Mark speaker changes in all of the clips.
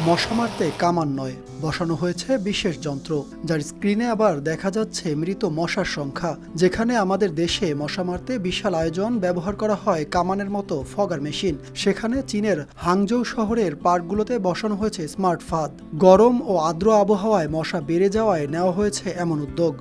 Speaker 1: মশা মারতে কামান নয়, বসানো হয়েছে বিশেষ যন্ত্র, যার স্ক্রিনে আবার দেখা যাচ্ছে মৃত মশার সংখ্যা। যেখানে আমাদের দেশে মশা মারতে বিশাল আয়োজন ব্যবহার করা হয় কামানের মতো ফগার মেশিন, সেখানে চীনের হাংজৌ শহরের পার্কগুলোতে বসানো হয়েছে স্মার্ট ফাঁদ। গরম ও আর্দ্র আবহাওয়ায় মশা বেড়ে যাওয়ায় নেওয়া হয়েছে এমন উদ্যোগ।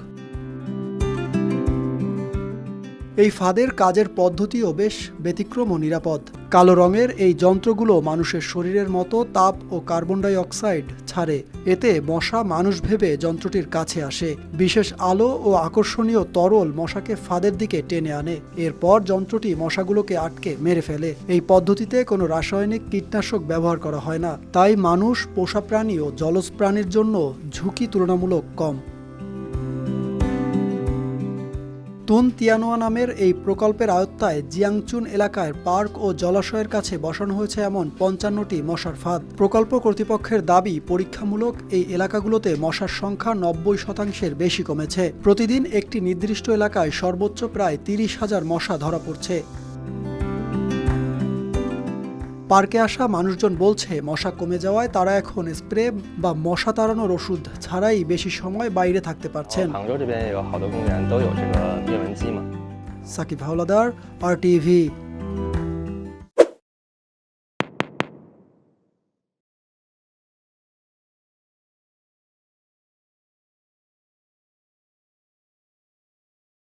Speaker 1: এই ফাঁদের কাজের পদ্ধতিও বেশ ব্যতিক্রম ও নিরাপদ। কালো রঙের এই যন্ত্রগুলো মানুষের শরীরের মতো তাপ ও কার্বন ডাই অক্সাইড ছাড়ে। এতে মশা মানুষ ভেবে যন্ত্রটির কাছে আসে। বিশেষ আলো ও আকর্ষণীয় তরল মশাকে ফাঁদের দিকে টেনে আনে। এরপর যন্ত্রটি মশাগুলোকে আটকে মেরে ফেলে। এই পদ্ধতিতে কোনো রাসায়নিক কীটনাশক ব্যবহার করা হয় না, তাই মানুষ, পোষা প্রাণী ও জলজ প্রাণীর জন্য ঝুঁকি তুলনামূলক কম। তুন তিয়ানোয়া নামের এই প্রকল্পের আওতায় জিয়াংচুন এলাকায় পার্ক ও জলাশয়ের কাছে বসানো হয়েছে এমন ৫৫টি মশার ফাঁদ। প্রকল্প কর্তৃপক্ষের দাবি, পরীক্ষামূলক এই এলাকাগুলোতে মশার সংখ্যা ৯০% বেশি কমেছে। প্রতিদিন একটি নির্দিষ্ট এলাকায় সর্বোচ্চ প্রায় ৩০,০০০ মশা ধরা পড়ছে। পার্কে আসা মানুষজন বলছে, মশা কমে যাওয়ায় তারা এখন স্প্রে বা মশা তাড়ানোর ওষুধ ছাড়াই বেশি সময় বাইরে থাকতে পারছেন। সাকিব হাওলাদার, RTV।